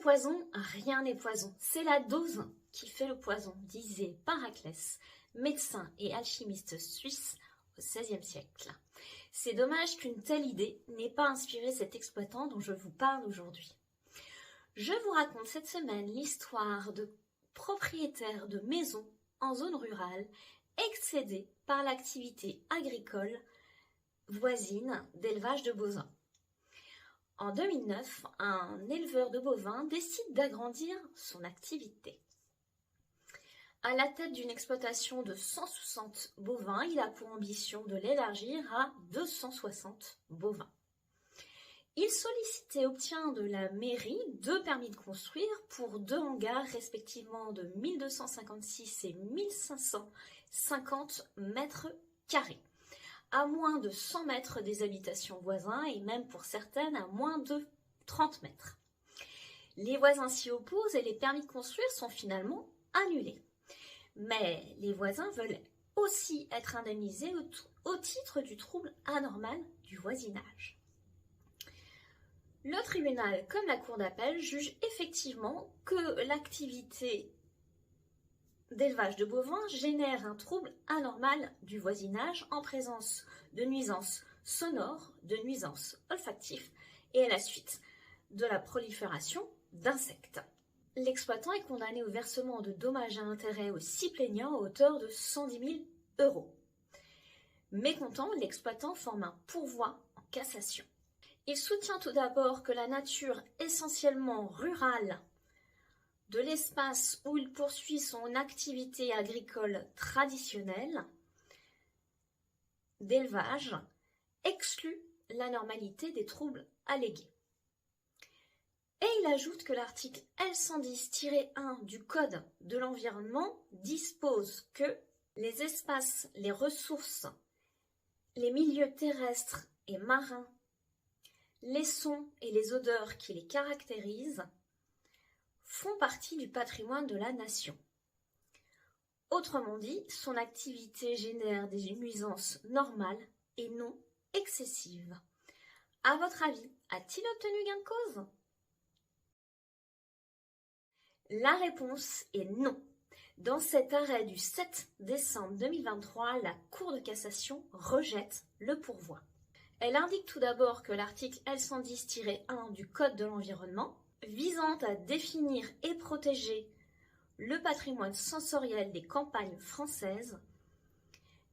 poison, rien n'est poison. C'est la dose qui fait le poison, disait Paraclès, médecin et alchimiste suisse au XVIe siècle. C'est dommage qu'une telle idée n'ait pas inspiré cet exploitant dont je vous parle aujourd'hui. Je vous raconte cette semaine l'histoire de propriétaires de maisons en zone rurale excédés par l'activité agricole voisine d'élevage de bovins. En 2009, un éleveur de bovins décide d'agrandir son activité. À la tête d'une exploitation de 160 bovins, il a pour ambition de l'élargir à 260 bovins. Il sollicite et obtient de la mairie 2 permis de construire pour 2 hangars respectivement de 1256 et 1550 mètres carrés, à moins de 100 mètres des habitations voisins et même pour certaines à moins de 30 mètres. Les voisins s'y opposent et les permis de construire sont finalement annulés. Mais les voisins veulent aussi être indemnisés au titre du trouble anormal du voisinage. Le tribunal, comme la cour d'appel, juge effectivement que l'activité d'élevage de bovins génère un trouble anormal du voisinage en présence de nuisances sonores, de nuisances olfactives et à la suite de la prolifération d'insectes. L'exploitant est condamné au versement de dommages et intérêts aux 6 plaignants à hauteur de 110 000 €. Mécontent, l'exploitant forme un pourvoi en cassation. Il soutient tout d'abord que la nature essentiellement rurale de l'espace où il poursuit son activité agricole traditionnelle d'élevage exclut l'anormalité des troubles allégués. Et il ajoute que l'article L110-1 du Code de l'environnement dispose que les espaces, les ressources, les milieux terrestres et marins, les sons et les odeurs qui les caractérisent font partie du patrimoine de la nation. Autrement dit, son activité génère des nuisances normales et non excessives. À votre avis, a-t-il obtenu gain de cause ? La réponse est non. Dans cet arrêt du 7 décembre 2023, la Cour de cassation rejette le pourvoi. Elle indique tout d'abord que l'article L110-1 du Code de l'environnement, visant à définir et protéger le patrimoine sensoriel des campagnes françaises,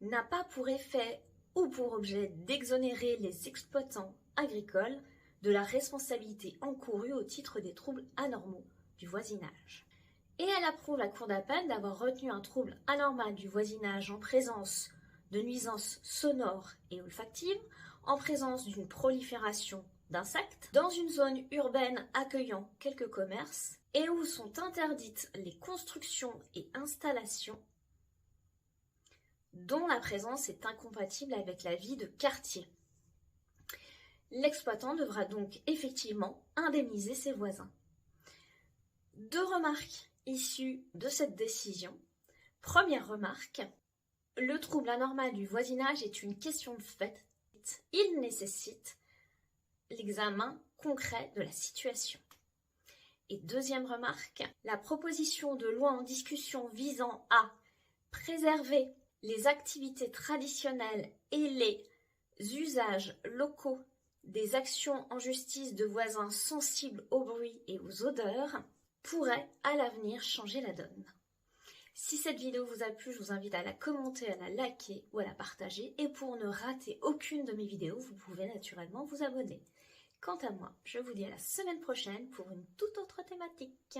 n'a pas pour effet ou pour objet d'exonérer les exploitants agricoles de la responsabilité encourue au titre des troubles anormaux du voisinage. Et elle approuve la Cour d'appel d'avoir retenu un trouble anormal du voisinage en présence de nuisances sonores et olfactives, en présence d'une prolifération d'insectes, dans une zone urbaine accueillant quelques commerces et où sont interdites les constructions et installations dont la présence est incompatible avec la vie de quartier. L'exploitant devra donc effectivement indemniser ses voisins. 2 remarques issues de cette décision. Première remarque, le trouble anormal du voisinage est une question de fait. Il nécessite l'examen concret de la situation. Et deuxième remarque, la proposition de loi en discussion visant à préserver les activités traditionnelles et les usages locaux des actions en justice de voisins sensibles au bruit et aux odeurs pourrait à l'avenir changer la donne. Si cette vidéo vous a plu, je vous invite à la commenter, à la liker ou à la partager. Et pour ne rater aucune de mes vidéos, vous pouvez naturellement vous abonner. Quant à moi, je vous dis à la semaine prochaine pour une toute autre thématique.